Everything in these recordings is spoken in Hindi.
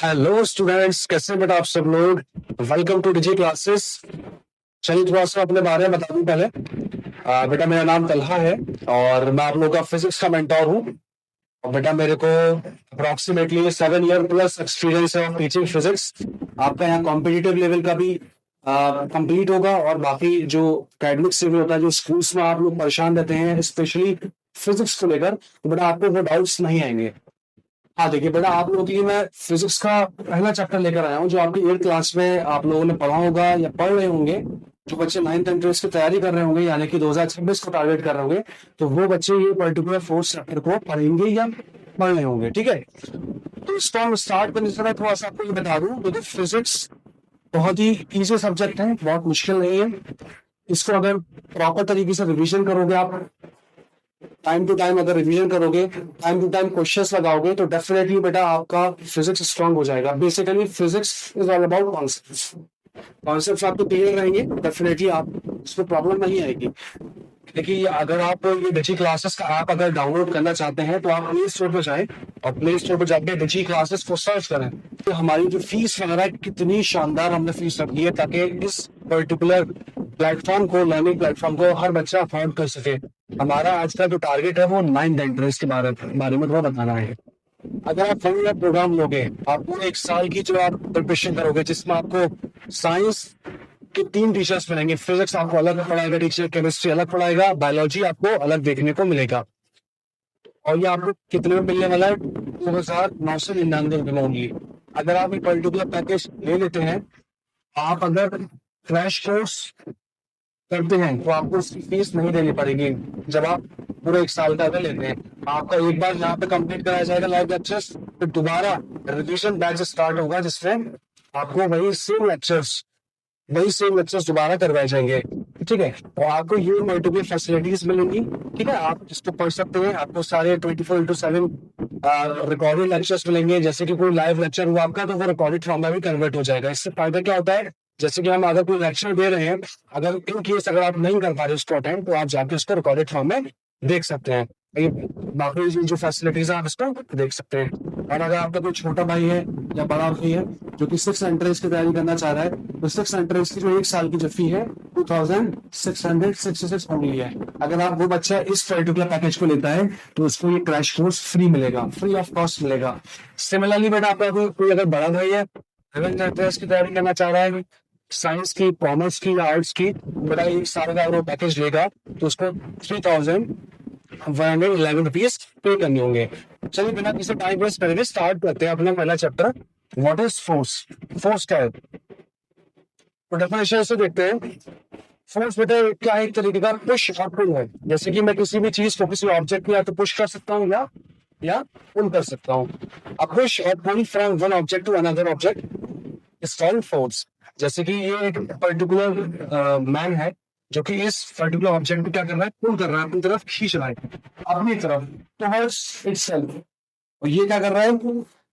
हेलो स्टूडेंट्स, कैसे हैं बेटा आप सब लोग। Welcome to Digi classes. चलिए थोड़ा सा अपने बारे में बता दूं पहले। बेटा मेरा नाम तलहा है और मैं आप लोगों का फिजिक्स का मेंटोर हूँ। और बेटा मेरे को अप्रोक्सीमेटली 7 ईयर प्लस एक्सपीरियंस है टीचिंग फिजिक्स। आपका यहाँ कॉम्पिटिटिव लेवल का भी कंप्लीट होगा और बाकी जो एकेडमिक से भी होता है, जो स्कूल्स में आप लोग परेशान रहते हैं स्पेशली फिजिक्स को लेकर, तो बेटा आपको वो डाउट्स नहीं आएंगे। हाँ देखिए बेटा, आप लोगों के लिए मैं फिजिक्स का पहला चैप्टर लेकर आया हूँ जो आपकी 8th क्लास में आप लोगों ने पढ़ा होगा या पढ़ रहे होंगे। जो बच्चे 9th एंट्रेंस की तैयारी कर रहे होंगे यानी कि 2026 को टारगेट कर रहे होंगे, तो वो बच्चे ये पर्टिकुलर 4th चैप्टर को पढ़ेंगे या पढ़ रहे होंगे। ठीक है, तो इसको हम स्टार्ट करने से पहले थोड़ा सा आपको ये बता दूं, क्योंकि फिजिक्स बहुत ही इजी सब्जेक्ट है, बहुत मुश्किल नहीं है। इसको अगर प्रॉपर तरीके से रिविजन करोगे, आप टाइम टू टाइम अगर रिवीजन करोगे, टाइम टू टाइम क्वेश्चंस लगाओगे, तो डेफिनेटली बेटा आपका फिजिक्स स्ट्रांग हो जाएगा। Basically physics is all about concepts. Concepts आपको क्लियर रहेंगे, डेफिनेटली आप इसमें प्रॉब्लम नहीं आएगी। देखिए अगर आप ये डिजी क्लासेस का ऐप अगर डाउनलोड करना चाहते हैं तो आप प्ले स्टोर पर जाएं और प्ले स्टोर पर जाकर डिजी क्लासेस को सर्च करें। तो हमारी जो फीस वगैरह कितनी शानदार हमने फीस रखी है ताकि इस पर्टिकुलर प्लेटफॉर्म को, लर्निंग प्लेटफॉर्म को हर बच्चा अफोर्ड कर सके। हमारा आज का जो टारगेट है वो 9th एंट्रेंस के बारे में थोड़ा बताना है। अगर आप 1 ईयर प्रोग्राम लोगे, आप पूरे 1 साल की जो आप प्रिपरेशन करोगे, जिसमें आपको साइंस के 3 टीचर्स मिलेंगे। फिजिक्स आपको अलग पढ़ाएगा टीचर, केमिस्ट्री अलग पढ़ाएगा, बायोलॉजी आपको अलग देखने को मिलेगा। और ये आपको कितने में मिलने वाला है? 2,999 में ओनली। अगर आप ये पर्टिकुलर पैकेज ले लेते हैं, आप अगर क्रैश कोर्स करते हैं तो आपको उसकी फीस नहीं देनी पड़ेगी। जब आप पूरे 1 साल का अगर लेते हैं, आपका एक बार यहाँ पे कंप्लीट कराया जाएगा लाइव लेक्चर्स, फिर दोबारा रिवीजन बैच स्टार्ट होगा जिसमें आपको वही सेम लेक्चर्स दोबारा करवाए जाएंगे। ठीक है, तो आपको ये मल्टीपल फैसिलिटीज मिलेंगी। ठीक है, आप इसको पढ़ सकते हैं। आपको सारे 24/7 रिकॉर्डेड लेक्चर्स मिलेंगे। जैसे कि कोई लाइव लेक्चर हुआ आपका तो वो रिकॉर्डेड फॉर्म में भी कन्वर्ट हो जाएगा। इससे फायदा क्या होता है, जैसे कि हम अगर कोई लेक्चर दे रहे हैं, अगर इन केस अगर आप नहीं कर पा रहे उसको अटेंड, तो आप जाके उसको रिकॉर्डेड फॉर्म में देख सकते हैं। ये बाकी जो फैसिलिटीज है आप इसको देख सकते हैं। और अगर आपका कोई छोटा भाई है या बड़ा भाई है जो कि 6th एंट्रेंस की तैयारी करना चाह रहा है, तो 6th एंट्रेंस की जो 1 साल की जो फी है 2,666 ओनली है। अगर आप वो बच्चा इस पर्टिकुलर पैकेज को लेता है तो उसको ये क्रैश कोर्स फ्री मिलेगा, फ्री ऑफ कॉस्ट मिलेगा। सिमिलरली बेटा आपका कोई अगर बड़ा भाई है 11th एंट्रेंस की तैयारी करना चाह रहा है, साइंस की, कॉमर्स की या आर्ट्स की, बड़ा 1 साल का अगर वो पैकेज लेगा तो उसको 3,111 रुपीज पे करने होंगे। चलिए बिना किसी टाइम वेस्ट करे स्टार्ट करते हैं अपना पहला chapter, what is force. Force क्या है, तो डेफिनेशन से देखते हैं। फोर्स बेटा क्या है, एक तरीके का पुश और पुल है। जैसे कि मैं किसी भी चीज को, किसी ऑब्जेक्ट को या तो पुश कर सकता हूँ या पुल कर सकता हूँ। अ पुश और pull from one object to another object is called force. जैसे कि ये एक पर्टिकुलर मैन है जो कि इस पर्टिकुलर ऑब्जेक्ट को क्या कर रहा है, पुल कर रहा है, अपनी तरफ खींच रहा है, अपनी तरफ टुवर्ड्स इटसेल्फ। और ये क्या कर रहा है,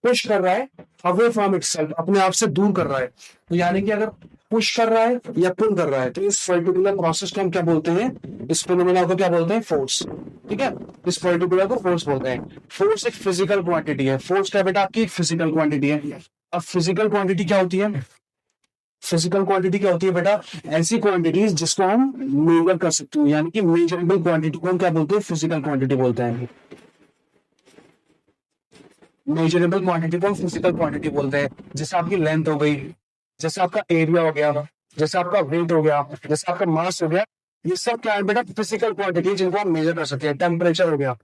पुश कर रहा है अवे फ्रॉम इटसेल्फ, अपने आप से दूर कर रहा है। तो यानी कि अगर पुश कर रहा है या पुल कर रहा है तो इस पर्टिकुलर प्रोसेस को हम क्या बोलते हैं, इस फिनोमेना को क्या बोलते हैं, फोर्स। ठीक है, इस पर्टिकुलर को फोर्स बोलते हैं। फोर्स एक फिजिकल क्वांटिटी है। फोर्स क्या बेटा, आपकी फिजिकल क्वांटिटी है। अब फिजिकल क्वांटिटी क्या होती है, फिजिकल क्वांटिटी क्या होती है बेटा, ऐसी क्वांटिटीज जिसको हम मेजर कर सकते हो, यानी कि मेजरेबल क्वांटिटी को हम क्या बोलते हैं, फिजिकल क्वांटिटी बोलते हैं। मेजरेबल क्वांटिटी को हम फिजिकल क्वांटिटी बोलते हैं। जैसे आपकी लेंथ हो गई, जैसे आपका एरिया हो गया, जैसे आपका वेट हो गया, जैसे आपका मास हो गया, ये सब क्या है बेटा, फिजिकल क्वांटिटी जिनको हम मेजर कर सकते हैं। टेम्परेचर हो गया।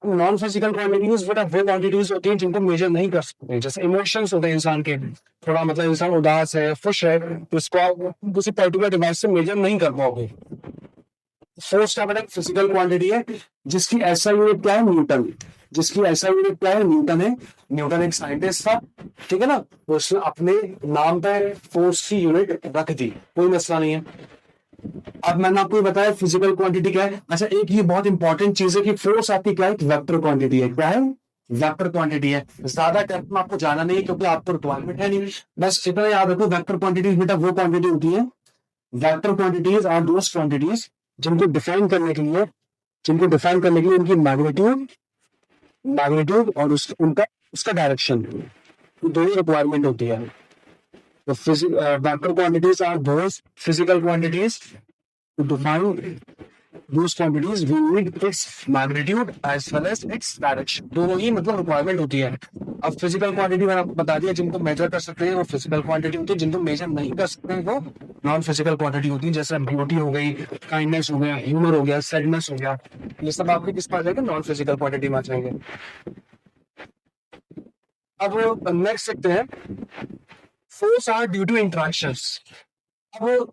नॉन फिजिकल क्वांटिटीज बेटा वो क्वांटिटीज होती हैं जिनको मेजर नहीं कर सकते। जैसे इमोशंस होते हैं इंसान के, थोड़ा मतलब इंसान उदास है, खुश है, तो इसको आप किसी पर्टिकुलर डिवाइस से मेजर नहीं कर पाओगे। फोर्स क्या बेटा, फिजिकल क्वांटिटी है जिसकी ऐसा यूनिट क्या है, न्यूटन। जिसकी ऐसा यूनिट क्या है, न्यूटन है। न्यूटन एक साइंटिस्ट था, ठीक है ना, तो उसने अपने नाम पर फोर्स की यूनिट रख दी, कोई मसला नहीं है। अब मैंने आपको बताया फिजिकल क्वांटिटी क्या है। अच्छा, एक ये बहुत इंपॉर्टेंट चीज है कि फोर्स आपकी क्या है, वेक्टर क्वांटिटी है। क्या है, वेक्टर क्वांटिटी है। ज्यादा डेप्थ में आपको जाना नहीं है क्योंकि आपको रिक्वायरमेंट है नहीं, बस इतना याद रखो, वेक्टर क्वांटिटीज बेटा वो क्वांटिटी होती है, vector quantities are those quantities जिनको डिफाइन करने के लिए उनकी मैग्नीट्यूड और उसका डायरेक्शन दो ही रिक्वायरमेंट होती है। तो vector quantities are those physical quantities to define those quantities we need its magnitude as well as its direction। दोनों ही मतलब रिक्वायरमेंट होती है। अब फिजिकल क्वांटिटी मैंने आपको बता दिया, जिनको मेजर कर सकते हैं वो फिजिकल क्वांटिटी होती है, जिनको मेजर नहीं कर सकते हैं वो नॉन फिजिकल क्वांटिटी होती है। जैसे ब्यूटी हो गई, काइंडनेस हो गया, ह्यूमर हो गया, सैडनेस हो गया, ये सब आपके किस में आ जाएगा, नॉन फिजिकल क्वांटिटी में आ जाएंगे। अब नेक्स्ट देखते हैं, force are due to interactions. अब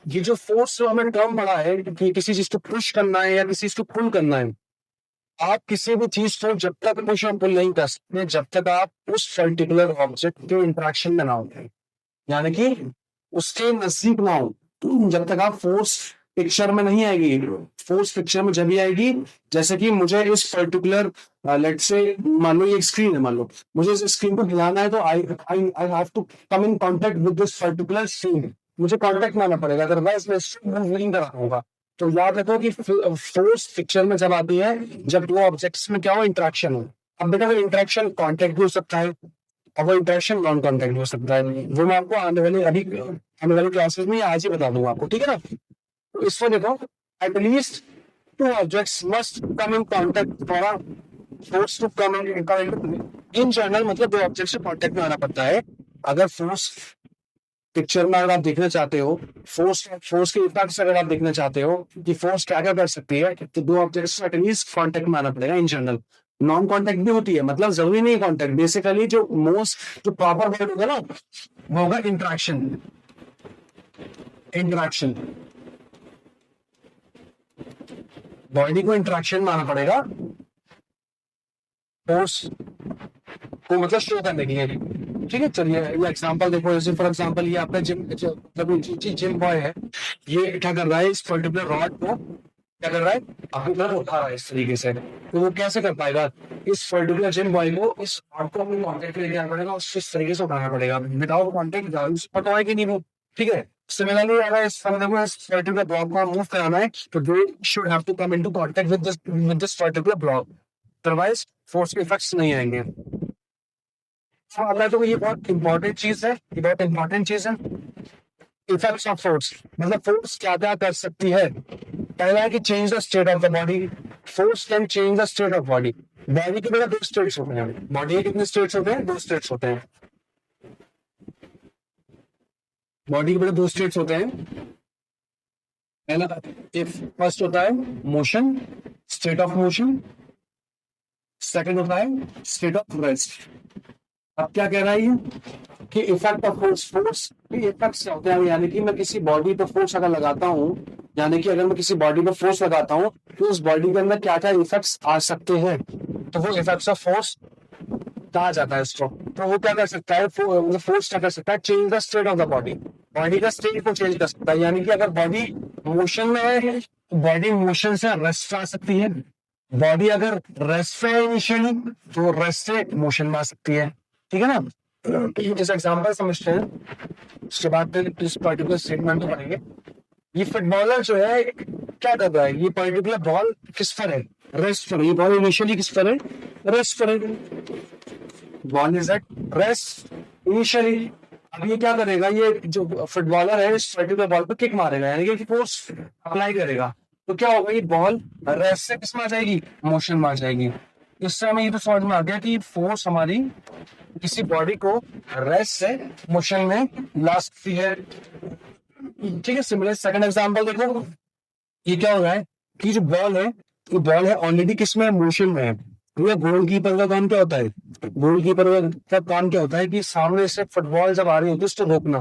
ये जो फोर्स जो हमें टर्म पढ़ा है कि किसी चीज को पुश करना है या किसी चीज को पुल करना है, आप किसी भी चीज को जब तक पुश और पुल नहीं कर सकते जब तक आप उस पर्टिकुलर ऑब्जेक्ट के इंटरेक्शन में ना हो, यानी कि उसके नजदीक ना हो, जब तक आप फोर्स पिक्चर में नहीं आएगी। फोर्स पिक्चर में जब भी आएगी, जैसे कि मुझे इस पर्टिकुलर लेट से मान लो ये एक स्क्रीन है, मान लो मुझे इस स्क्रीन को हिलाना है, तो I have to come in contact with this particular screen, मुझे कांटेक्ट में आना पड़ेगा, अदरवाइज मैं मूव नहीं कर पाऊंगा। तो याद रखो कि फोर्स पिक्चर में जब आती है जब दो ऑब्जेक्ट्स में क्या हो, इंटरेक्शन हो। अब बेटा इंटरेक्शन कांटेक्ट भी हो सकता है और वो इंटरेक्शन नॉन कांटेक्ट हो सकता है, वो मैं आपको आने वाली क्लासेस में आज ही बता दूंगा आपको, ठीक है ना। तो इसमें देखो, at least two objects must come in contact for a force to come in general, मतलब दो ऑब्जेक्ट से कांटेक्ट में आना पड़ता है। अगर फोर्स पिक्चर में अगर आप देखना चाहते हो, फोर्स के इफेक्ट्स अगर आप देखना चाहते हो कि फोर्स क्या क्या कर सकती है, तो दो ऑब्जेक्ट्स एटलीस्ट कांटेक्ट में आना पड़ेगा इन जनरल। नॉन कांटेक्ट भी होती है, मतलब जरूरी नहीं कांटेक्ट, बेसिकली जो जो प्रॉपर वर्ड होगा ना वो होगा इंटरेक्शन। इंटरेक्शन, बॉडी को इंटरेक्शन में आना पड़ेगा फोर्स को मतलब शो करने के लिए, ठीक है। चलिए ये एग्जांपल देखो, जैसे फॉर एग्जांपल ये आपका जिम बॉय है, ये क्या कर रहा है, इस पर्टिकुलर रॉड को क्या कर रहा है, अपनी तरफ उठा रहा है इस तरीके से। तो वो कैसे कर पाएगा, इस पर्टिकुलर जिम बॉय को इस रॉड को अपने कॉन्टेक्ट में लेके आना पड़ेगा, उसको इस तरीके से उठाना पड़ेगा, विदाउट कॉन्टेक्ट पता है कि नहीं वो, ठीक है। सिमिलरली अगर इस पर्टिकुलर ब्लॉक को मूव कराना है तो they should have to come into contact with this particular block, otherwise force के इफेक्ट्स नहीं आएंगे। तो ये बहुत इंपॉर्टेंट चीज है, ये बहुत इंपॉर्टेंट चीज है। इफेक्ट्स ऑफ फोर्स, मतलब फोर्स क्या क्या कर सकती है। पहला है कि change the state of the body, force can change the state of body. Body के दो स्टेट्स होते हैं, बॉडी के कितने स्टेट्स होते हैं, दो स्टेट्स होते हैं। बॉडी के दो स्टेट्स होते हैं, पहला फर्स्ट होता है motion, state of motion, second होता है स्टेट ऑफ रेस्ट। अब क्या कह रहा है ये कि इफेक्ट ऑफ फोर्स के इफेक्ट्स क्या होते हैं, यानी कि मैं किसी बॉडी पर फोर्स अगर लगाता हूँ, यानी कि अगर मैं किसी बॉडी पर फोर्स लगाता हूँ तो उस बॉडी के अंदर क्या क्या इफेक्ट्स आ सकते हैं, तो वो इफेक्ट्स ऑफ फोर्स कहा जाता है इसको। तो वो क्या कर सकता है, फोर्स क्या कर सकता है, change the state of the body, body का स्टेट को चेंज कर सकता है। यानी कि अगर बॉडी मोशन में है तो बॉडी मोशन से रेस्ट आ सकती है, बॉडी अगर रेस्ट में है इनिशियली तो रेस्ट से मोशन में आ सकती है, ठीक है ना। इस एग्जांपल समझते हैं, उसके बाद फिर इस पर्टिकुलर स्टेटमेंट को पढ़ेंगे। ये फुटबॉलर जो है क्या कर रहा है, ये पर्टिकुलर बॉल किस पर है, रेस्ट पर। ये बॉल इनिशियली किस पर है, रेस्ट पर है, ball is at rest initially. अब ये क्या करेगा, ये जो फुटबॉलर है इस पर्टिकुलर बॉल पर किक मारेगा, यानी कि फोर्स अप्लाई करेगा, तो क्या होगा, ये बॉल रेस्ट से किस में आ जाएगी, मोशन में आ जाएगी। इससे हमें ये तो समझ में आ गया कि फोर्स हमारी किसी बॉडी को रेस्ट से मोशन में ला सकती है, ठीक है। सिमिलर सेकंड एग्जांपल देखो, ये क्या हो रहा है कि जो बॉल है, ये बॉल है ऑलरेडी किसमें, मोशन में है। तो गोलकीपर का काम क्या होता है, गोलकीपर का काम क्या होता है कि सामने से फुटबॉल जब आ रही होती है उसको रोकना,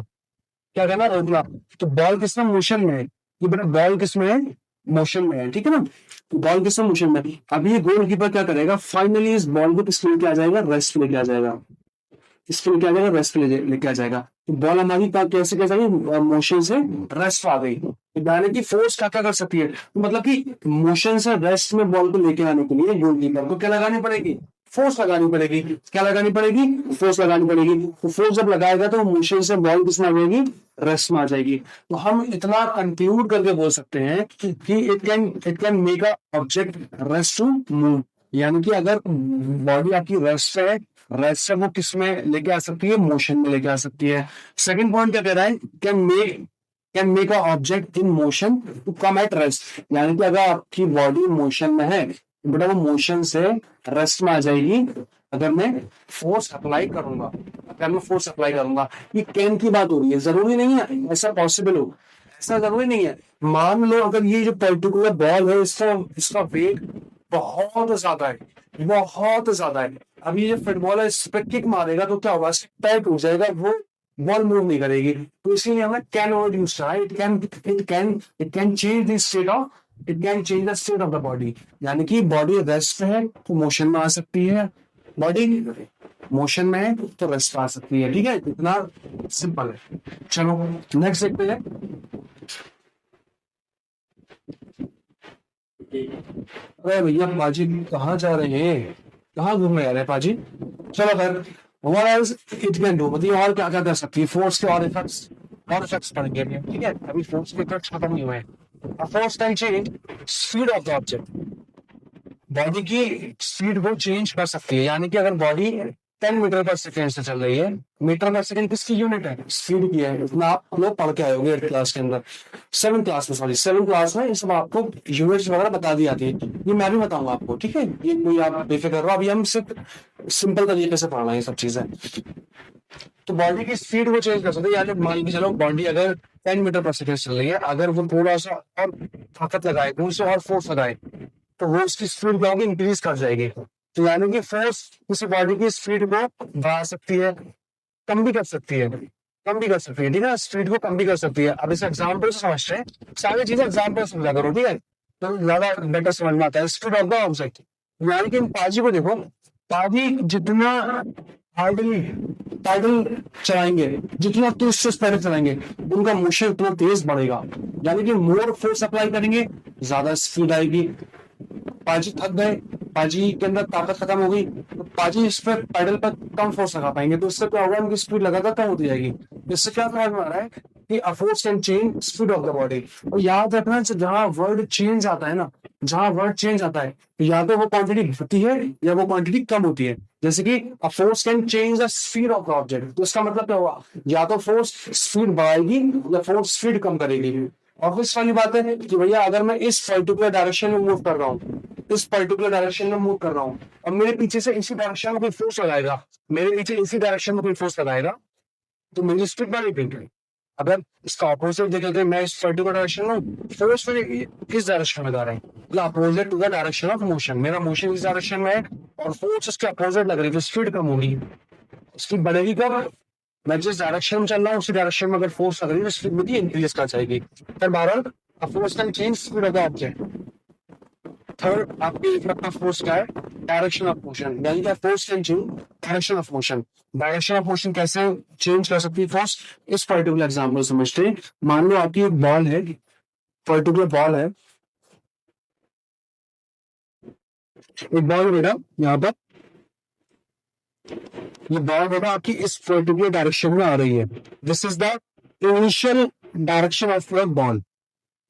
क्या करना, रोकना। तो बॉल किसमें, मोशन में है, ये बेटा बॉल किसमें है, मोशन में है, ठीक है ना। बॉल किसमें, मोशन में। अभी ये गोलकीपर क्या करेगा, फाइनली इस बॉल को किस लेके आ जाएगा, रेस्ट पे लेके आ जाएगा, इसको लेके आ जाएगा, रेस्ट पे लेके आ जाएगा। तो बॉल हमारी कैसे कैसे मोशन से रेस्ट आ गई, यानी कि फोर्स क्या क्या कर सकती है, तो मतलब कि मोशन से रेस्ट में बॉल को लेके आने के लिए गोलकीपर को क्या लगानी पड़ेगी, फोर्स लगानी पड़ेगी। क्या लगानी पड़ेगी, फोर्स लगानी पड़ेगी। तो फोर्स जब लगाएगा तो मोशन से बॉल किसमें आ जाएगी, रेस्ट में आ जाएगी। तो हम इतना कंक्लूड करके बोल सकते हैं कि it can make a object rest to move, यानी कि अगर बॉडी आपकी रेस्ट है रेस्ट है वो किस में लेके आ सकती है, मोशन में लेके आ सकती है। सेकंड पॉइंट क्या कह रहा है, can make a object in motion to come at rest, यानी कि अगर आपकी बॉडी मोशन में है बेटा वो मोशन से रेस्ट में आ जाएगी अगर मैं फोर्स अप्लाई करूंगा, ये कैन की बात हो रही है, जरूरी नहीं है ऐसा पॉसिबल हो, ऐसा जरूरी नहीं है। मान लो अगर ये जो पर्टिकुलर बॉल है इसका इसका वेट बहुत ज्यादा है, बहुत ज्यादा है, अभी ये फुटबॉल है इस पे किक मारेगा तो क्या होगा, टाइट हो जाएगा, वो बॉल मूव नहीं करेगी, तो इसीलिए हमें कैन वर्ड यूज करा है। It can change the state of the body, यानी कि बॉडी रेस्ट है तो मोशन में आ सकती है, बॉडी मोशन में है तो रेस्ट आ सकती है, ठीक है, इतना सिंपल है। चलो नेक्स्ट देखते हैं। अरे भैया पाजी कहाँ जा रहे हैं, कहाँ घूमने जा रहे हैं पाजी। चलो खैर what else it can do, मतलब और क्या क्या कर सकती है, फोर्स के और इफेक्ट्स पढ़ेंगे अभी, ठीक है, अभी फोर्स के इफेक्ट्स खत्म नहीं हुए हैं। Force can change speed of the object, body की स्पीड को चेंज कर सकती है, यानी कि अगर बॉडी 10 मीटर पर सेकेंड से चल रही है, मीटर पर सेकेंड किसकी यूनिट है, स्पीड की है, इतना आप लोग पढ़ के आए होंगे 8th क्लास के अंदर, 7th क्लास में ये सब आपको यूनिट्स वगैरह बता दी जाती है, ये मैं भी बताऊंगा आपको, ठीक है, ये कोई आप बेफिक्र रहो, अभी हम सिर्फ सिंपल तरीके से पढ़ रहे हैं ये सब चीजें। तो बॉडी की स्पीड को चेंज कर सकते हैं, यानी मान के चलो बॉडी अगर 10 मीटर पर सेकेंड चल रही है, अगर वो थोड़ा सा और ताकत लगाए, उनसे और फोर्स लगाए, तो वो उसकी स्पीड क्या होगी, इंक्रीज कर जाएगी, तो यानी कि फोर्स किसी बॉडी की स्पीड को बढ़ा सकती है, कम भी कर सकती है, ठीक है, स्पीड को कम भी कर सकती है। अब इस एग्जाम्पल से समझते हैं, सारी चीजें एग्जाम्पल समझा करो, ठीक है, तो ज्यादा बेटर समझ में आता है। स्पीड ऑफ द ऑब्जेक्ट, यानी कि इन पाजी को देखो, पाजी जितना हार्डली पैडल चलाएंगे, जितना तेज से पैडल चलाएंगे उनका मोशन उतना तेज बढ़ेगा, यानी कि मोर फोर्स अप्लाई करेंगे ज्यादा स्पीड आएगी। पाजी थक गए, पाजी के अंदर ताकत खत्म हो गई, तो पाजी इस पर पैडल पर कम फोर्स लगा पाएंगे, तो इससे क्या होगा, उनकी स्पीड लगातार कम होती जाएगी। इससे क्या समझ में आ रहा है कि a force can change speed of the body. और याद रखना जहां वर्ड चेंज आता है ना, जहां वर्ड चेंज आता है या तो वो क्वांटिटी बढ़ती है या वो क्वांटिटी कम होती है, जैसे कि a force can change the speed of the object, तो इसका मतलब क्या हुआ, या तो फोर्स स्पीड बढ़ाएगी या फोर्स स्पीड कम करेगी। ऑब्वियस वाली बात है कि भैया अगर मैं इस पर्टिकुलर डायरेक्शन में मूव कर रहा हूँ, और मेरे पीछे से इसी डायरेक्शन में कोई फोर्स लगाएगा, तो मेरी स्पीड बढ़ेगी। अगर इसका ऑपोजिट देखें, मैं इस पर्टिकुलर डायरेक्शन में फोर्स किस डायरेक्शन में जा रहा है, मतलब opposite to the direction of motion, मेरा मोशन इस डायरेक्शन में है और फोर्स उसके अपोजिट लग रही है, तो स्पीड कम होगी, स्पीड बढ़ेगी कब, मैं जिस डायरेक्शन में चल रहा हूँ उसी डायरेक्शन में अगर फोर्स लग रही है तो स्पीड मेरी इंक्रीज कर जाएगी। फिर बहरहाल force can change speed of the object. Third आपकी इफेक्ट ऑफ फोर्स क्या है, डायरेक्शन ऑफ मोशन, यानी कि force can change direction of motion. Direction of motion कैसे चेंज कर सकती है फोर्स, इस पर्टिकुलर एग्जांपल समझते हैं। मान लो आपकी एक बॉल है, पर्टिकुलर बॉल है, एक बॉल बेटा यहाँ पर, ये बॉल बेटा आपकी इस पर्टिकुलर डायरेक्शन में आ रही है, this is the initial direction of the ball.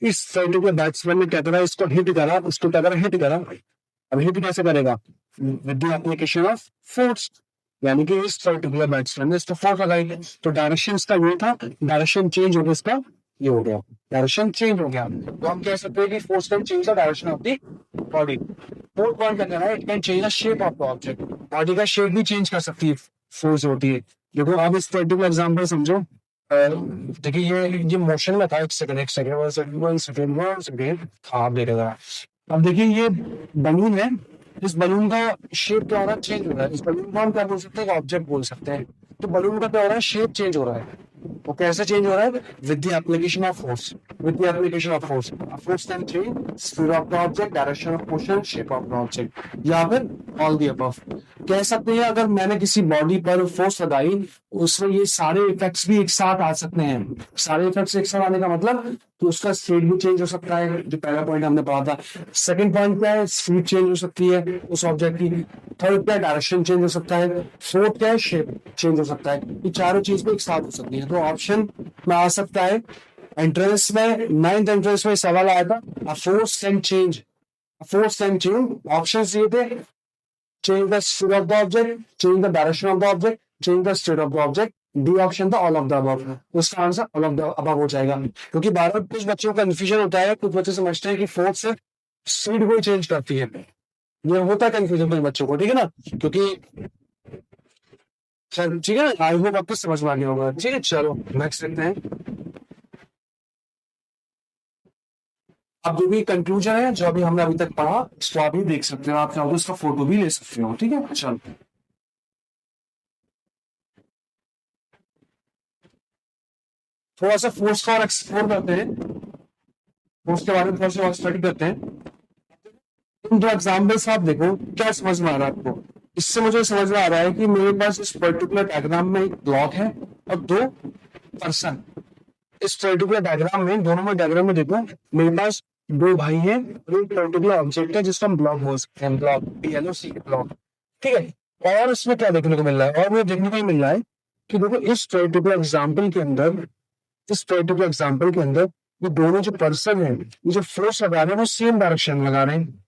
इस पर्टिकुलर बैट्समैन ने क्या करा, इसको हिट करा, इसको क्या करा, हिट करा। अब हिट कैसे करेगा, with the application of force, यानी कि इस पर्टिकुलर बैट्समैन ने इसको फोर्स लगाई, तो डायरेक्शन इसका ये था, डायरेक्शन चेंज हो गया, इसका ये हो गया, डायरेक्शन चेंज हो गया, तो हम कह सकते हैं कि force can change the direction of the body. Fourth point क्या कहना है, it can change the shape of the object, body का शेप भी चेंज कर सकती है फोर्स होती है। देखो आप इस पर्टिकुलर एग्जांपल समझो, देखिए ये मोशन में था, एक सेकंड आप देखेगा। अब देखिए ये बलून है, इस बलून का शेप क्या हो रहा है, चेंज हो रहा है, इस बलून को हम क्या बोल सकते हैं, ऑब्जेक्ट बोल सकते हैं। तो बलून का क्या हो रहा है, शेप चेंज हो रहा है, वो कैसे चेंज हो रहा है, with the application of force, force can change speed of the object, direction of motion, shape of the object, या फिर ऑल द अबव। कह सकते हैं अगर मैंने किसी बॉडी पर फोर्स लगाई, उसमें ये सारे इफेक्ट्स भी एक साथ आ सकते हैं। सारे इफेक्ट्स एक साथ आने का मतलब कि उसका स्टेट भी चेंज हो सकता है, जो पहला पॉइंट हमने पढ़ा था। सेकंड पॉइंट क्या है, स्पीड चेंज हो सकती है उस ऑब्जेक्ट की। थर्ड क्या है, डायरेक्शन चेंज हो सकता है। फोर्थ क्या है, शेप चेंज हो सकता है। ये चारों चीज भी एक साथ हो सकती है। तो ऑप्शन में आ सकता है, एंट्रेंस में 9th एंट्रेंस में सवाल आया था, फोर्स कैन चेंज, ऑप्शन ये थे change the state of the object, change the direction of the object, change the state of the object. D option था ऑल ऑफ द अबव, उसका answer all of the above हो जाएगा। क्योंकि बार बार कुछ बच्चों का कंफ्यूजन होता है, कुछ बच्चे समझते हैं कि फोर्स से स्पीड को चेंज करती है, ये होता है कंफ्यूजन कुछ बच्चों को, ठीक है ना। क्योंकि चल ठीक है, आई होप आपको समझ में आ गया होगा। ठीक है, चलो नेक्स्ट देखते हैं। अब जो भी कंक्लूजन है, जो अभी हमने अभी तक पढ़ा, इसको आप भी देख सकते हो, आप चाहो तो इसका फोटो भी ले सकते हो। ठीक है, चलो थोड़ा सा फोर्स का और एक्सप्लोर करते हैं, फोर्स के बारे में थोड़ा सा स्टडी करते हैं। इन दो एग्जाम्पल्स आप देखो, क्या समझ में आ रहा है आपको। इससे मुझे समझ में आ रहा है कि मेरे पास इस पर्टिकुलर डायग्राम में एक ब्लॉक है और दो पर्सन। इस पर्टिकुलर डायग्राम में, दोनों में डायग्राम में देखो, मेरे पास दो भाई हैं और एक पर्टिकुलर ऑब्जेक्ट है जिसका हम ब्लॉक बोल सकते हैं, ब्लॉक PLOC ब्लॉक। ठीक है, और इसमें क्या देखने को मिल रहा है, और मुझे देखने को ये मिल रहा है कि देखो इस पर्टिकुलर एग्जाम्पल के अंदर, इस पर्टिकुलर एग्जाम्पल के अंदर ये दोनों जो पर्सन है, ये जो फोर्स लगा रहे हैं वो सेम डायरेक्शन लगा रहे हैं।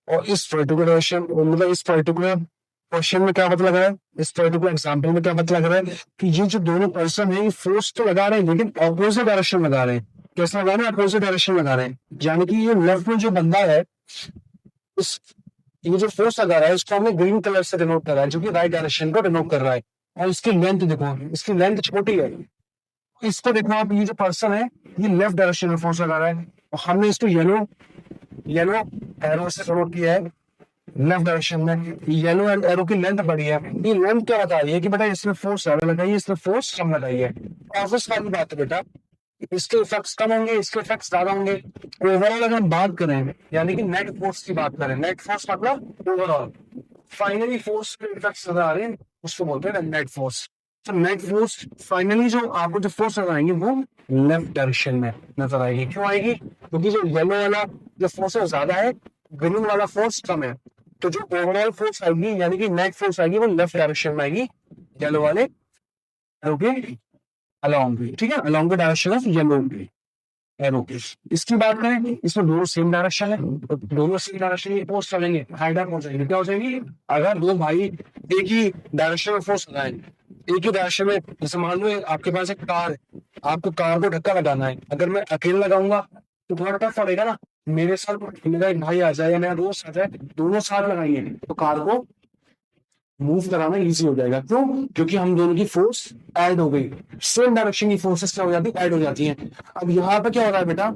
और इस पर्टिकुलर डायरेक्शन, मतलब इस पर्टिकुलर क्वेश्चन में क्या पता लग रहा है, इस पर्टिकुलर एग्जाम्पल में क्या पता लग रहा है कि ये जो दोनों पर्सन है, ये फोर्स तो लगा रहे हैं लेकिन ऑपोजिट डायरेक्शन लगा रहे हैं। कैसे लगा रहे हैं, अपोजिट डायरेक्शन लगा रहे हैं। यानी कि ये लेफ्ट में जो बंदा है, इस ये जो फोर्स लगा रहा है इसको हमने ग्रीन कलर से डिनोट कर रहा है, जो कि राइट डायरेक्शन को डिनोट कर रहा है। और इसकी लेंथ देखो, इसकी लेंथ छोटी है। इसको देखो आप, ये जो पर्सन है ये लेफ्ट डायरेक्शन में फोर्स लगा रहा है और हमने इसको येलो एरो से डिनोट किया है लेफ्ट डायरेक्शन में। येलो एंड एरो की लेंथ बड़ी है। ये लेंथ क्या बता रही है कि बेटा इसमें फोर्स ज्यादा लगाई है, इसमें फोर्स कम लगाई है। ऑब्वियस वाली बात है बेटा, इसके इफेक्ट्स कम होंगे, इसके इफेक्ट्स ज्यादा होंगे। ओवरऑल अगर हम बात करें, यानी कि नेट फोर्स की बात करें, नेट फोर्स मतलब ओवरऑल फाइनली फोर्स के इफेक्ट्स नजर आ रहे हैं, उसको बोलते हैं नेट फोर्स। तो नेट फोर्स फाइनली जो आपको जो फोर्स नजर आएंगे वो लेफ्ट डायरेक्शन में नजर आएगी। क्यों आएगी? क्योंकि जो येलो वाला जो फोर्स है ज्यादा है, ग्रीन वाला फोर्स कम है। तो जो ओवरऑल फोर्स आएगी, यानी कि नेट फोर्स आएगी, वो लेफ्ट डायरेक्शन में आएगी, येलो वाले ओके अलोंग। ठीक है, along the direction of yellow arrow. इसकी बात करें, इसमें दोनों सेम डायरेक्शन है, तो दोनों सेम डायरेक्शन में फोर्स चलेंगे, हाइडर पहुंच जाएंगे। क्या हो जाएगी? अगर दो भाई एक ही डायरेक्शन में फोर्स लगाएं, एक ही डायरेक्शन में, जैसे मान लो आपके पास एक कार है, आपको कार को धक्का लगाना है। अगर मैं अकेले लगाऊंगा तो थोड़ा टफ पड़ेगा ना। मेरे साथ मेरा एक भाई आ जाए या मेरा दोस्त आ जाए, दोनों साथ लगाएंगे तो कार को मूव कराना इजी हो जाएगा। क्यों? क्योंकि हम दोनों की फोर्स ऐड हो गई, सेम डायरेक्शन की फोर्सेस क्या हो जाती है, ऐड हो जाती हैं। अब यहाँ पे क्या हो रहा है बेटा,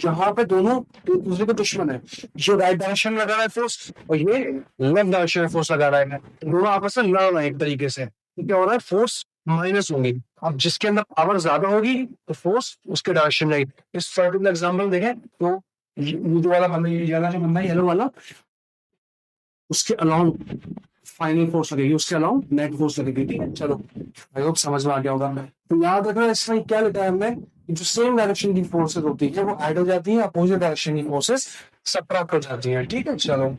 यहाँ पे दोनों एक दूसरे के दुश्मन है। ये राइट डायरेक्शन लगा रहा है फोर्स और ये लेफ्ट डायरेक्शन में फोर्स लगा रहा है, दोनों आपस में लड़ रहे हैं एक तरीके से। तो क्या हो रहा है, फोर्स माइनस होंगी। अब जिसके अंदर पावर ज्यादा होगी तो फोर्स उसके डायरेक्शन में। इस पर्टिकुलर एग्जाम्पल देखें तो ये जो वाला बंदा, ये वाला जो बंदा है येलो वाला, उसके अलाउंग फाइनल फोर्स लगेगी, उसके अलाउंग नेट फोर्स लगेगी। ठीक है, चलो आई होप समझ में आ गया होगा। तो याद रखना, इसमें क्या लिखा है हमने, जो सेम डायरेक्शन की फोर्सेस होती है वो ऐड हो जाती है, अपोजिट डायरेक्शन की फोर्सेस सबट्रैक्ट हो जाती हैं। ठीक है, चलो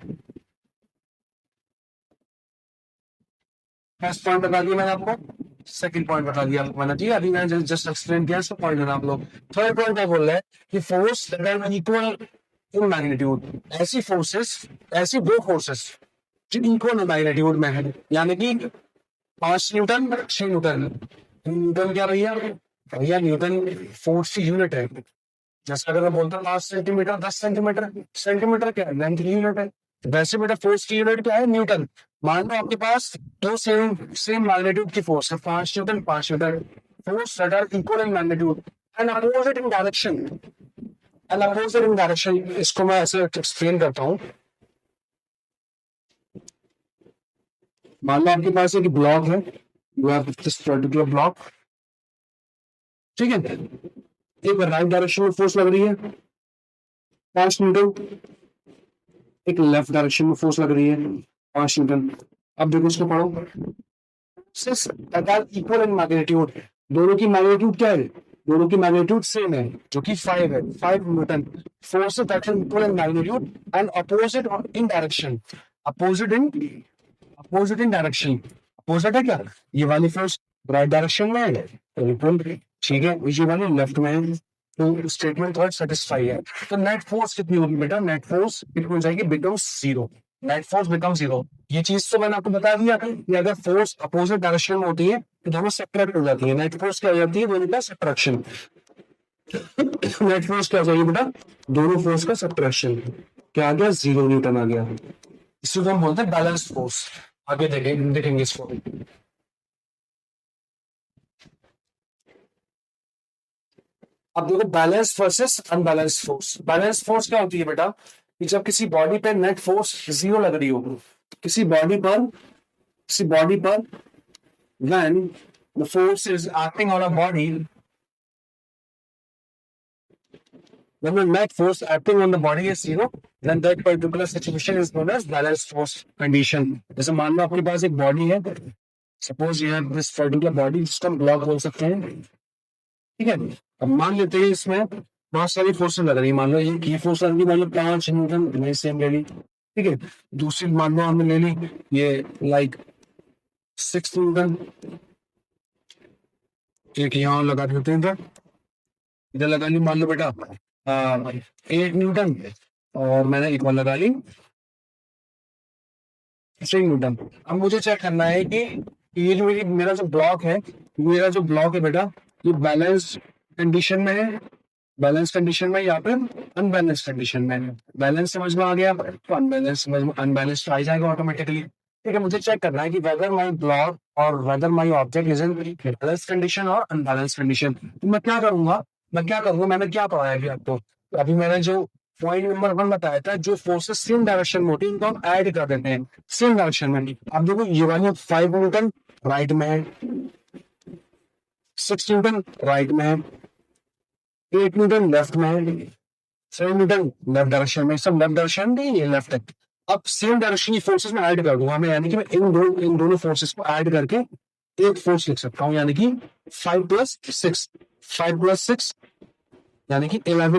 फर्स्ट पॉइंट बता दिया मैंने आपको, सेकंड पॉइंट बता दिया आपको मैंने। ठीक है, अभी मैंने जस्ट एक्सप्लेन किया, इसको पॉइंट लेना आप लोग। थर्ड पॉइंट क्या बोल रहा है कि force that are equal in magnitude, ऐसी फोर्सेस, ऐसी दो फोर्सेस जो इक्वल मैग्नीट्यूड में है, यानी कि 5 न्यूटन 6 न्यूटन। न्यूटन क्या भैया? भैया न्यूटन फोर्स की यूनिट है। जैसे अगर मैं बोलता हूँ 5 सेंटीमीटर 10 सेंटीमीटर, सेंटीमीटर क्या है, लेंथ की यूनिट है। वैसे बेटा फोर्स की यूनिट क्या है, न्यूटन। मान लो आपके पास दो सेम सेम मैग्नीट्यूड की फोर्स है, 5 newton 5 newton, force that are equal in magnitude and opposite in direction, and opposite in direction. इसको मैं ऐसे एक्सप्लेन करता हूँ। मान लो आपके पास एक ब्लॉक है, you have this particular block. ठीक है, एक राइट डायरेक्शन में फोर्स लग रही है 5 न्यूटन, एक लेफ्ट डायरेक्शन में फोर्स लग रही है 5 न्यूटन। अब देखो इसको पढ़ो, इक्वल इन मैग्नीट्यूड, दोनों की मैग्नीट्यूड क्या है, दोनों की मैग्नीट्यूड सेम है, जो कि 5 है, 5 newton. Force that are equal in magnitude and opposite in direction, opposite in direction. Opposite है क्या, ये वाली फोर्स राइट डायरेक्शन में है तो इक्वल, ठीक है, ये वाली लेफ्ट में है, तो स्टेटमेंट थर्ड सेटिस्फाई है। तो नेट फोर्स कितनी होगी बेटा, नेट फोर्स कितनी हो जाएगी, becomes 0। Net force become zero. ये चीज तो मैंने आपको बता दिया कि अगर फोर्स अपोजिट डायरेक्शन में होती है तो दोनों सब्ट्रैक्ट हो जाती है। नेट फोर्स क्या हो जाती है, दोनों का सब्ट्रैक्शन। नेट फोर्स क्या हो जाएगी बेटा, दोनों फोर्स का सब्ट्रैक्शन। क्या आ गया, 0 न्यूटन आ गया। इसको हम बोलते हैं बैलेंस फोर्स। आगे देखेंगे इसको। अब देखो balance versus unbalance force. Balance force क्या होती है बेटा, कि जब किसी बॉडी पे नेट फोर्स 0 लग रही हो, किसी बॉडी पर when the force is acting on a body, when the net force acting on the body is zero, then that particular situation is known as balanced force condition. जैसे मान लो अपने पास एक बॉडी है, सपोज ये दिस पर्टिकुलर बॉडी, जिसको हम ब्लॉक बोल सकते हैं, ठीक है। अब मान लेते हैं इसमें बहुत सारी फोर्सेस लग रही है। मान लो ये फोर्स लग रही, मान लो 5 न्यूटन, मैंने सेम ले ली, ठीक है। दूसरी मान लो हमने ले ली ये लाइक 6 न्यूटन, एक यहाँ लगा देते हैं, इधर लगा ली मान लो बेटा 8 न्यूटन, और मैंने एक और लगा ली 3 न्यूटन। अब मुझे चेक करना है कि ये जो मेरा जो ब्लॉक है बेटा, ये बैलेंस कंडीशन में है, बैलेंस कंडीशन में, या फिर अनबैलेंस कंडीशन में है। बैलेंस समझ में आ गया तो अनबैलेंस तो आ जाएगा ऑटोमेटिकली, ठीक है। मुझे चेक करना है कि वेदर माय ब्लॉक और whether my object is in balance condition और अनबैलेंस कंडीशन। तो मैं क्या करूंगा, मैंने क्या पढ़ाया अभी आपको, तो अभी मैंने जो पॉइंट नंबर 1 बताया था, जो फोर्सेस सेम डायरेक्शन में होती है उनको हम ऐड कर देते हैं सेम डायरेक्शन में। अब देखो ये वाली 5 न्यूटन राइट में है, 6 न्यूटन राइट में है, 8 न्यूटन लेफ्ट में है, 7 न्यूटन लेफ्ट डायरेक्शन में, सब लेफ्ट डायरेक्शन नहीं, ये लेफ्ट है। अब सेम डायरेक्शन की फोर्सेस में ऐड कर दूंगा मैं, यानी कि मैं इन दोनों फोर्सेस को ऐड करके एक फोर्स लिख सकता हूँ, यानी कि 5 + 6 यानी कि 11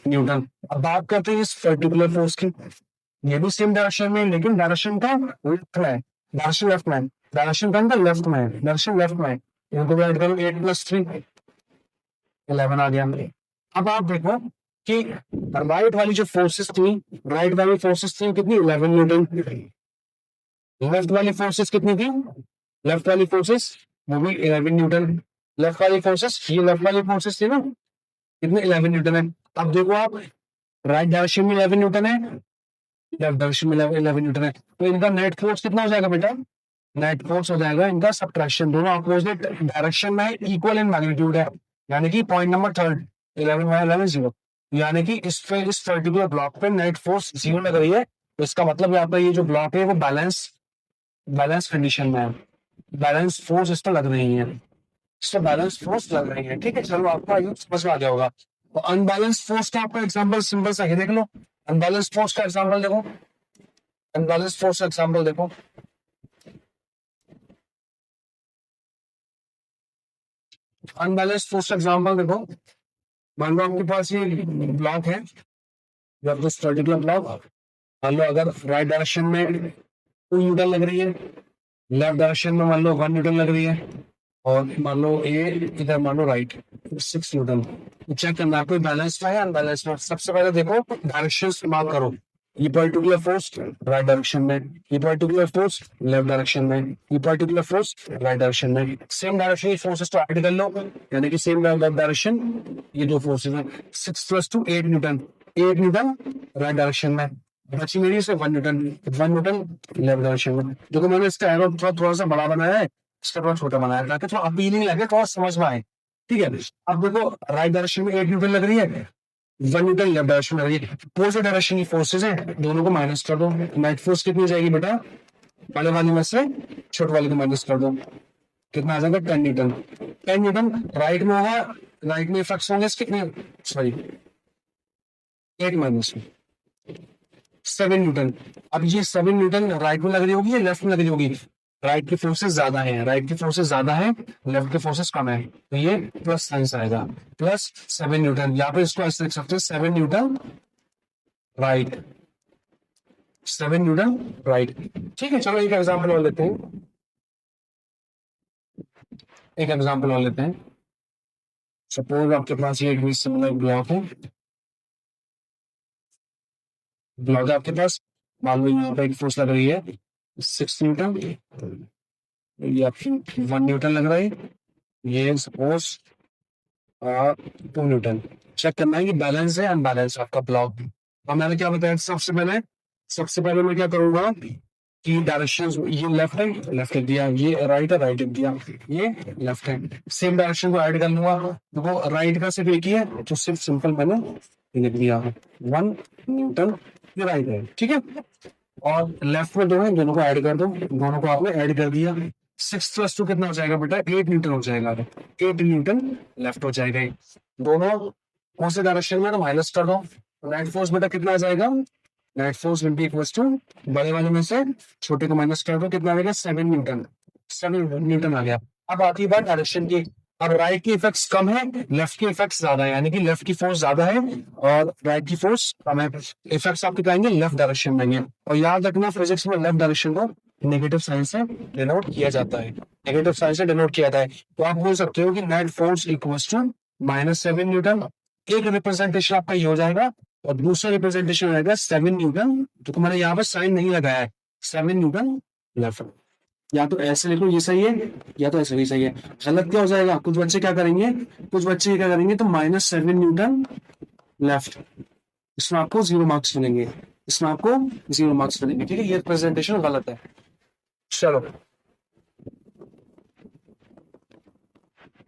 न्यूटन। अब बात करते हैं इस पर्टिकुलर फोर्स की। ये भी सेम डायरेक्शन में, लेकिन डायरेक्शन का लेफ्ट में है, डायरेक्शन लेफ्ट में है, डायरेक्शन का लेफ्ट में है, डायरेक्शन लेफ्ट में है। इनको ऐड करो, 8 + 3 11 आ गया। अब आप देखो कि राइट वाली जो फोर्सेस थी, कितनी, 11 न्यूटन। लेफ्ट वाली फोर्सेस कितनी थी, वो भी 11 न्यूटन। लेफ्ट वाली फोर्सेस थी ना, कितने, 11 न्यूटन है। अब देखो आप, राइट डायरेक्शन में 11 न्यूटन है, लेफ्ट डायरेक्शन में 11 न्यूटन है, तो इनका नेट फोर्स कितना हो जाएगा बेटा, नेट फोर्स हो जाएगा इनका सब्ट्रैक्शन, दोनों अपोजिट डायरेक्शन में इक्वल इन मैग्नीट्यूड है, यानी कि पॉइंट नंबर 3 11 0, यानी कि इस पर्टिकुलर ब्लॉक पे नेट फोर्स 0 लग रही है। तो इसका मतलब यहाँ पर ये जो ब्लॉक है वो बैलेंस कंडीशन में है, बैलेंस फोर्स इस पर लग रही है, ठीक है। चलो आपको समझ में आ गया होगा। तो अनबैलेंस फोर्स का आपका एग्जांपल सिंपल सा है, देख लो। अनबैलेंस फोर्स का एग्जांपल देखो, अनबैलेंस फोर्स का एग्जांपल देखो। अनबैलेंस फोर्स का एग्जांपल देखो, मान लो आपके पास ये ब्लॉक है, जब दिस पर्टिकुलर ब्लॉक, मान लो अगर राइट डायरेक्शन में 2 न्यूटन लग रही है, लेफ्ट डायरेक्शन में मान लो 1 न्यूटन लग रही है, और मान लो ए इधर मान लो राइट 6 न्यूटन। चेक करना कोई बैलेंस में है अनबैलेंस में। सबसे पहले देखो डायरेक्शन मार्क करो, ये पर्टिकुलर फोर्स राइट डायरेक्शन में, ये पर्टिकुलर फोर्स लेफ्ट डायरेक्शन में, ये पर्टिकुलर फोर्स राइट डायरेक्शन में। सेम डायरेक्शन की फोर्सेस तो ऐड कर लो, यानी कि सेम डायरेक्शन, ये दो फोर्सेस हैं। 6 + 2 8 न्यूटन, 8 न्यूटन राइट डायरेक्शन में, बची मेरी से 1 न्यूटन लेफ्ट डायरेक्शन में। देखो मैंने इसका एरो थोड़ा सा बड़ा बनाया है, इसका थोड़ा छोटा बनाया है, ताकि थोड़ा अपीलिंग लगे, थोड़ा समझ में आए, ठीक है। अब देखो राइट डायरेक्शन में 8 न्यूटन लग रही है, 1 न्यूटन लेफ्ट डायरेक्शन में लग रही है, अपोजिट डायरेक्शन की फोर्सेस हैं, दोनों को माइनस कर दो। नेट फोर्स कितनी हो जाएगी बेटा, बड़े वाली में से छोटे वाली को माइनस कर दो, कितना आ जाएगा 10 न्यूटन। 10 न्यूटन राइट में होगा, राइट में इफेक्ट्स होंगे कितने, सॉरी 8 माइनस में 7 न्यूटन। अब ये 7 न्यूटन राइट में लग रही होगी या लेफ्ट में लग रही होगी, राइट की फोर्सेस ज्यादा है, लेफ्ट की फोर्सेस कम है, तो ये प्लस साइन आएगा, +7 न्यूटन। यहाँ पे इसको ऐसे लिख सकते हैं 7 न्यूटन राइट, 7 न्यूटन राइट, ठीक है। चलो एक एग्जांपल और लेते हैं, सपोज आपके पास ये एक सिमिलर ब्लॉक है, आपके पास मान लो यहाँ पे एक फोर्स लग रही है 6 न्यूटन, ये आपकी 1 न्यूटन लग रहा है, ये सपोज 2 न्यूटन। चेक करना है कि बैलेंस है अनबैलेंस आपका ब्लॉक। अब मैंने क्या बताया सबसे पहले मैं क्या करूंगा कि डायरेक्शन, ये लेफ्ट है, लेफ्ट लिख दिया, ये राइट है, राइट लिख दिया, ये लेफ्ट है, सेम डायरेक्शन को ऐड कर लूंगा। देखो राइट का सिर्फ एक ही है, तो सिर्फ सिंपल मैंने लिख दिया 1 न्यूटन, ये राइट है, ठीक है। और लेफ्ट में 2 है, दोनों को ऐड कर दो, दोनों को आपने ऐड कर दिया, 6 + 2 कितना हो जाएगा बेटा, 8 न्यूटन हो जाएगा, 8 न्यूटन लेफ्ट हो जाएगा। दोनों कौन से डायरेक्शन में, तो माइनस कर दो, नेट फोर्स बेटा कितना आ जाएगा, net force will be equals to, बड़े वाले में से छोटे को माइनस कर दो, कितना आ गया 7 न्यूटन, 7 न्यूटन आ गया। अब आती है बात डायरेक्शन की। अब राइट की इफेक्ट्स कम है, लेफ्ट की इफेक्ट्स ज्यादा है, यानी कि लेफ्ट की फोर्स ज्यादा है और राइट की फोर्स कम है। इफेक्ट्स आपके कहेंगे लेफ्ट डायरेक्शन में है। और याद रखना फिजिक्स में लेफ्ट डायरेक्शन को नेगेटिव साइन से डिनोट किया जाता है, नेगेटिव साइन से डिनोट किया जाता है। तो आप बोल सकते हो कि net force equals to -7 newton. एक रिप्रेजेंटेशन आपका ये हो जाएगा और दूसरा रिप्रेजेंटेशन हो जाएगा 7 न्यूटन, जो मैंने यहाँ पर साइन नहीं लगाया है, 7 न्यूटन लेफ्ट। या तो ऐसे लिखो ये सही है, या तो ऐसे भी सही है। गलत क्या हो जाएगा, कुछ बच्चे क्या करेंगे, तो -7 न्यूटन लेफ्ट, इसमें आपको 0 मार्क्स मिलेंगे, इसमें आपको 0 मार्क्स मिलेंगे, ठीक है। ये प्रेजेंटेशन गलत है। चलो,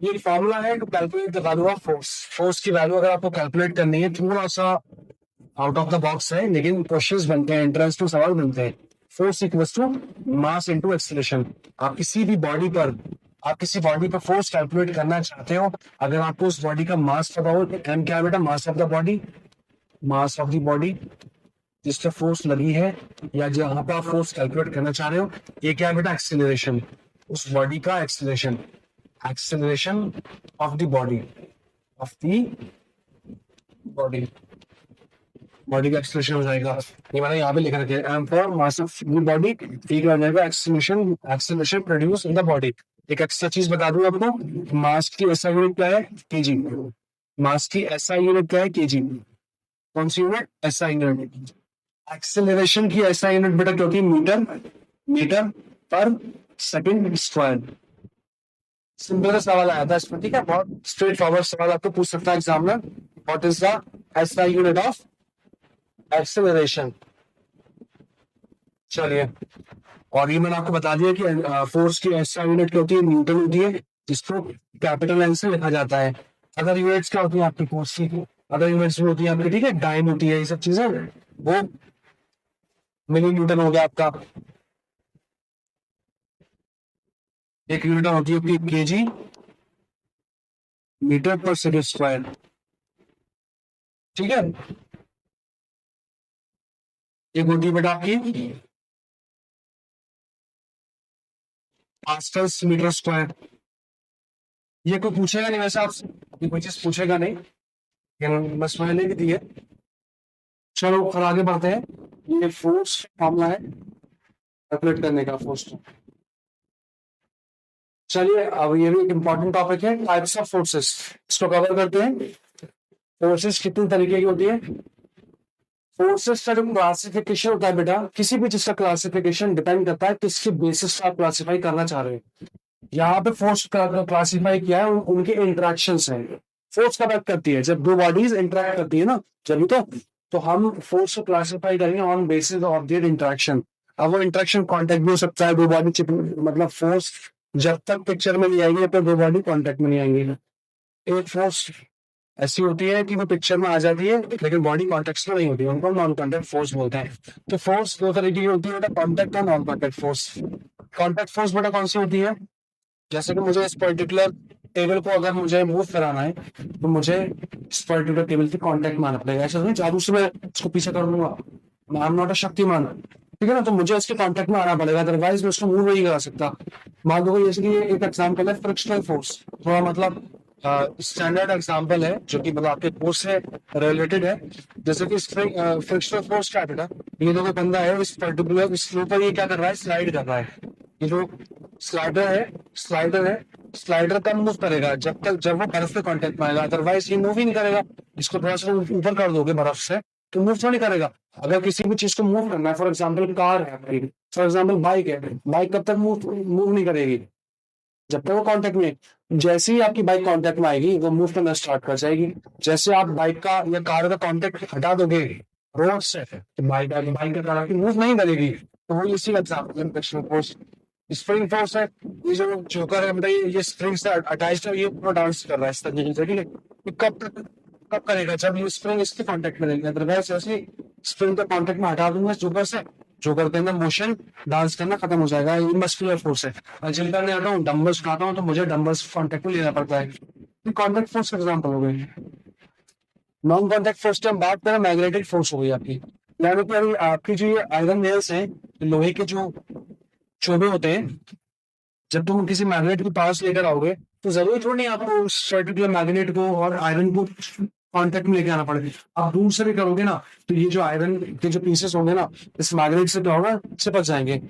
ये फॉर्मूला है to calculate the value of force. Force की वैल्यू अगर आपको कैलकुलेट करनी है, थोड़ा सा आउट ऑफ द बॉक्स है, लेकिन क्वेश्चंस बनते हैं, एंट्रेंस में सवाल बनते हैं। Force equals to mass into acceleration. आप किसी बॉडी पर फोर्स कैलकुलेट करना चाहते हो, अगर आपको उस बॉडी का मास पता हो, एम क्या है बेटा, मास of the body, mass of the body जिस पर फोर्स लगी है या जहां पर आप फोर्स कैलकुलेट करना चाह रहे हो, ये क्या है बेटा, एक्सीलरेशन, उस बॉडी का acceleration, acceleration of the body, body का एक्सीलरेशन हो जाएगा। ये मैंने यहाँ पे लिख रखा है, M for mass of the body, ठीक हो जाएगा acceleration produce in the body. एक एक्स्ट्रा चीज बता दूं आपको, मास की एसआई यूनिट क्या है, केजी। मास की एसआई यूनिट क्या है, केजी। कौन सी यूनिट, एसआई यूनिट। एक्सेलरेशन की एसआई यूनिट बेटा क्या होती है, मीटर पर सेकंड स्क्वायर। सिंपल सा सवाल आया था इसमें, ठीक है, बहुत स्ट्रेट फॉरवर्ड सवाल आपको पूछ सकता है examiner. What is the SI unit of acceleration. चलिए, और ये मैंने आपको बता दिया कि फोर्स की एसआई यूनिट क्या होती है, न्यूटन होती है, जिसको कैपिटल एन से लिखा जाता है। अदर यूनिट्स क्या होती है आपकी फोर्स की, अदर यूनिट्स होती है आपकी, ठीक है, डाइन होती है, ये सब चीजें वो मिली न्यूटन हो गया आपका। एक यूनिट होती है आपकी केजी, मीटर पर सेकंड स्क्वायर, ठीक है। एक होती है बेटा आपकी पास्कल्स मीटर स्क्वायर। ये कोई पूछेगा नहीं वैसे आपसे, ये कोई चीज पूछेगा नहीं, बस मैंने लिख दी है। चलो और आगे बढ़ते हैं। ये फोर्स फॉर्मूला है कैलकुलेट करने का, फोर्स। चलिए, अब ये भी एक इंपॉर्टेंट टॉपिक है, टाइप्स ऑफ फोर्सेस, इसको कवर करते हैं। फोर्सेस कितने तरीके की होती है, फोर्सेस का जो क्लासिफिकेशन होता है बेटा, किसी भी चीज का क्लासिफिकेशन डिपेंड करता है किसके बेसिस पर आप क्लासिफाई करना चाह रहे हो। यहाँ पे फोर्स क्लासिफाई किया है, उनके इंटरेक्शंस हैं। फोर्स कब एक्ट करती है, जब दो बॉडीज इंटरेक्ट करती है ना, जब तो हम फोर्स को क्लासिफाई करेंगे on basis of their interaction. अब वो इंटरेक्शन कॉन्टेक्ट भी हो सकता है, दो बॉडी मतलब फोर्स जब तक पिक्चर में नहीं आएंगे तो दो बॉडी कॉन्टेक्ट में नहीं आएंगे। एक फोर्स ऐसी होती है कि वो पिक्चर में आ जाती है लेकिन बॉडी कॉन्टेक्ट में नहीं होती है, उनको नॉन कॉन्टेक्ट फोर्स बोलते हैं। तो फोर्स दो तरीके की होती है बेटा, कॉन्टेक्ट और non contact force. Contact force बेटा कौन सी होती है, जैसे कि मुझे इस पर्टिकुलर टेबल को अगर मुझे मूव कराना है तो मुझे इस पर्टिकुलर टेबल की कांटेक्ट मारना पड़ेगा। ऐसा नहीं जादू से मैं इसको पीछे कर लूंगा, I am not a Shaktimaan, ठीक है ना। तो मुझे इसके कांटेक्ट में आना पड़ेगा, अदरवाइज मैं उसको मूव नहीं करा सकता। मान लो जैसे कि एक एग्जाम्पल है फ्रिक्शनल फोर्स, थोड़ा मतलब स्टैंडर्ड एग्जाम्पल है जो कि मतलब आपके कोर्स से रिलेटेड है। जैसे कि फ्रिक्शनल फोर्स क्या है, ये जो बंदा है इस पर्टिकुलर इसके ऊपर ये क्या कर रहा है, स्लाइड कर रहा है। ये जो स्लाइडर तब मूव करेगा जब वो बर्फ पे कांटेक्ट में आएगा, अदरवाइज ये मूव ही नहीं करेगा। इसको थोड़ा सा ऊपर कर दोगे बर्फ से तो मूव तो नहीं करेगा। अगर किसी भी चीज को मूव करना है, फॉर एग्जाम्पल कार है, फॉर एग्जाम्पल बाइक है, बाइक कब तक मूव मूव नहीं करेगी जब तक वो कांटेक्ट में है। जैसे ही आपकी बाइक कांटेक्ट में आएगी वो मूव करना स्टार्ट कर जाएगी। जैसे आप बाइक का या कार का कांटेक्ट हटा दोगे रोड से, तो बाइक बाइक का कार मूव नहीं करेगी। तो वो इसी का एग्जाम्पल है फोर्स। स्प्रिंग फोर्स है, ये जो जोकर है बताइए, ये स्प्रिंग से अटैच्ड है, ये पूरा डांस कर रहा है इस तरीके से, ठीक है। ये कब करेगा, जब ये स्प्रिंग इसके कांटेक्ट में रहेगी। अदरवाइज जैसे स्प्रिंग का कांटेक्ट में हटा दूंगा जोकर से, जोकर के अंदर मोशन डांस करना खत्म हो जाएगा। ये मस्कुलर फोर्स है। और जिम करने आता हूँ, डंबल्स उठाता हूँ, तो मुझे डंबल्स कांटेक्ट में लेना पड़ता है। कांटेक्ट फोर्स का एग्जाम्पल हो गई। नॉन कांटेक्ट फोर्स की हम बात करें, मैग्नेटिक फोर्स हो गई आपकी। यानी कि अभी आपकी जो ये आयरन नेल्स है, लोहे के जो चोबे होते हैं, जब तुम किसी मैग्नेट के पास लेकर आओगे तो जरूरी थोड़ी नहीं आपको उस पर्टिकुलर मैग्नेट को और आयरन को कांटेक्ट में लेके आना पड़ेगा। आप दूर से भी करोगे ना, तो ये जो आयरन के जो पीसेस होंगे ना, इस मैग्नेट से क्या होगा, चिपक जाएंगे।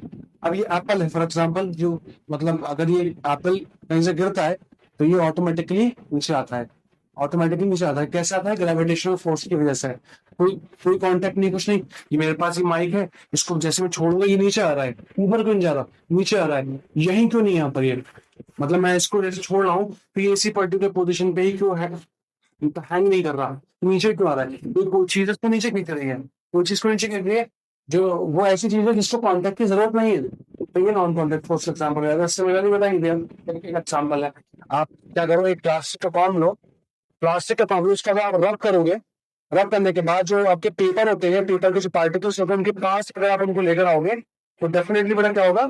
अब ये एप्पल है फॉर एग्जाम्पल, जो मतलब अगर ये एप्पल कहीं से गिरता है तो ये ऑटोमेटिकली नीचे आता है। ऑटोमेटिकली नीचे आता है, कैसे आता है, ग्रेविटेशनल फोर्स की वजह से। कोई कोई कांटेक्ट नहीं, कुछ नहीं। ये मेरे पास ये माइक है, इसको जैसे मैं छोड़ूंगा ये नीचे आ रहा है, ऊपर क्यों नहीं जा रहा, नीचे आ रहा है। यही क्यों नहीं यहाँ पर ये, मतलब मैं इसको जैसे छोड़ रहा हूँ तो ये इसी पर्टिकुलर पोजीशन पे ही क्यों है, तो हैंग नहीं कर रहा, नीचे क्यों आ रहा है। ये कोई चीज उसको नीचे क्यों कर रही है, कोई चीज को नीचे कर रही है, जो वो ऐसी चीज है जिसको कांटेक्ट की जरूरत नहीं है, तो ये नॉन कांटेक्ट फोर्स एग्जाम्पल है। इससे मेरा नहीं बताएंगे, एक एग्जाम्पल है। आप क्या करो, एक प्लास्टिक का कॉर्न लो, प्लास्टिक का कॉर्न उसका अगर आप रब करोगे, रब करने के बाद जो आपके पेपर होते हैं, पेपर के जो पार्टिकल्स होते हैं, उनके पास अगर आप उनको लेकर आओगे तो डेफिनेटली पता क्या होगा,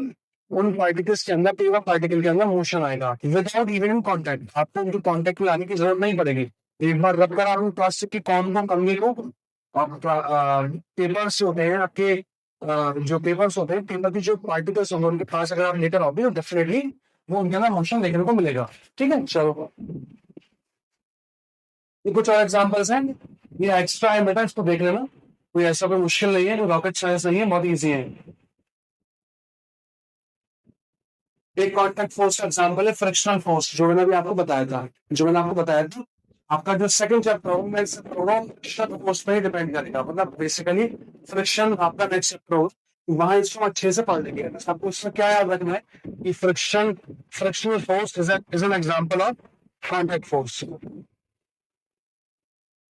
उन पार्टिकल्स के अंदर, पेपर पार्टिकल के अंदर मोशन आएगा विदाउट इवन इन कॉन्टेक्ट। आपको उनके कॉन्टेक्ट में लाने की जरूरत नहीं पड़ेगी। एक बार रब करा आपने प्लास्टिक की कॉर्न को, कंघी को, पेपर्स होते हैं आपके, जो पेपर्स होते हैं, पेपर की जो पार्टिकल्स होंगे उनके पास अगर आप लेकर आओगे तो डेफिनेटली वो उनके अंदर मोशन देखने को मिलेगा। ठीक है, चलो ये कुछ और एग्जांपल्स हैं। ये एक्स्ट्रा है बेटा, इसको देख लेना, कोई ऐसा कोई मुश्किल नहीं है, कोई रॉकेट साइंस नहीं है, बहुत इजी है। एक कांटेक्ट फोर्स का एग्जांपल है फ्रिक्शनल फोर्स, जो मैंने अभी आपको बताया था, जो मैंने आपको बताया था। आपका जो सेकंड चैप्टर हो, मैं इससे थोड़ा फ्रिक्शनल फोर्स पे ही डिपेंड करेगा, मतलब बेसिकली फ्रिक्शन आपका नेक्स्ट चैप्टर हो, वहां इसको अच्छे से पढ़ लेंगे। आपको इसमें क्या याद रखना है कि frictional force is an example of contact force.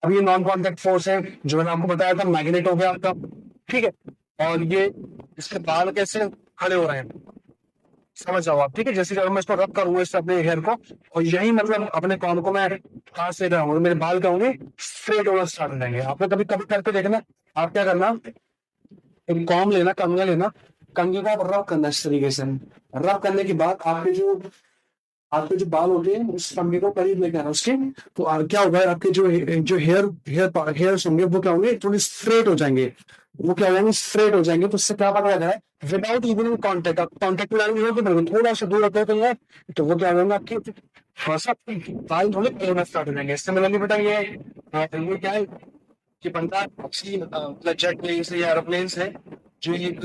अब ये नॉन कांटेक्ट फोर्स है, जो मैंने आपको बताया था, मैग्नेट हो गया आपका, ठीक है। और ये इसके बाल कैसे खड़े हो रहे हैं, समझ जाओ आप, ठीक है। जैसे अगर मैं इसको रब करूंगा इससे अपने हेयर को, और यही मतलब अपने कान को मैं हाथ से रहूंगा, मेरे बाल क्या होंगे, स्ट्रेट होना स्टार्ट हो जाएंगे। आपने कभी कभी करके देखना, आप क्या करना, एक कॉम लेना, कंघा लेना, कंघे को आप रब करना इस तरीके से। रब करने के बाद आपके जो बाल होते हैं उस कंघे को करीब लेकर आना उसके, तो क्या होगा, आपके जो जो हेयर होंगे वो क्या होंगे, थोड़ी स्ट्रेट हो जाएंगे। वो क्या हो जाएंगे, स्ट्रेट हो जाएंगे। तो उससे क्या पता लगा है, विदाउट इवन कॉन्टेक्ट, आप कॉन्टेक्ट में लाने की थोड़ा सा दूर होते हैं तो वो क्या होगा, आपकी थोड़ा सा बाल थोड़े होना स्टार्ट हो जाएंगे। इससे मिलने बेटा ये क्या है कि बंदा मतलब जेट प्लेन्स या एरोप्लेन्स है, जो एक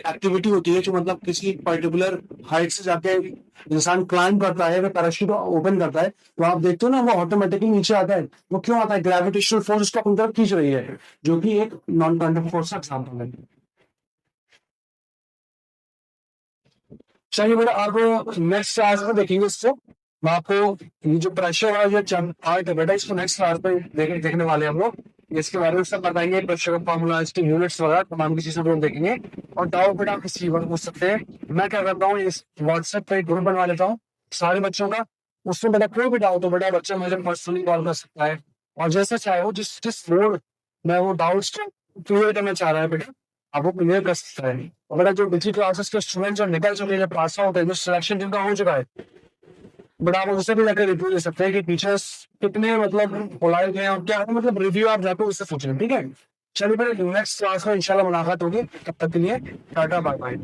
एक्टिविटी होती है, जो मतलब किसी पर्टिकुलर हाइट से जाके इंसान क्लाइंब करता है, पैराशूट ओपन करता है, तो आप देखते हो ना वो ऑटोमेटिकली नीचे आता है। वो क्यों आता है, ग्रेविटेशनल फोर्स उसको अपनी तरफ खींच रही है, जो कि एक नॉन कांटेक्ट फोर्स का एग्जांपल है। चलिए बेटा, आप नेक्स्ट क्लास में देखेंगे इसको। मैं आपको ये जो प्रेशर वाला जो आर्ट है बेटा, इसको नेक्स्ट क्लास में देखने वाले हम लोग। इसके बारे में सब बताएंगे, प्रेशर का फॉर्मूला, इसके यूनिट्स वगैरह तमाम की चीजें हम देखेंगे। और डाउट बेटा आप किसी बात पूछ सकते हैं। मैं क्या करता हूँ, इस व्हाट्सएप पे ग्रुप बनवा लेता हूँ सारे बच्चों का। उसमें बेटा कोई भी डाउट हो बेटा, बच्चा मुझे पर्सनली कॉल कर सकता है, और जैसा चाहे हो, जिस जिस मोड में वो डाउट्स क्लियर करना चाह रहा है बेटा, आप वो क्लियर कर सकता है। और बेटा जो डिजिटल क्लासेस के स्टूडेंट जो निकल चुके हैं, पास आउट है, जो सिलेक्शन जिनका हो चुका है, बट आप उससे भी जाकर रिव्यू दे सकते हैं कि टीचर्स कितने मतलब पोलाइट हैं और क्या है, मतलब रिव्यू आप जाकर उससे पूछ लें, ठीक है। चलिए फिर नेक्स्ट क्लास में इंशाल्लाह मुलाकात होगी, तब तक के लिए टाटा बाय बाय।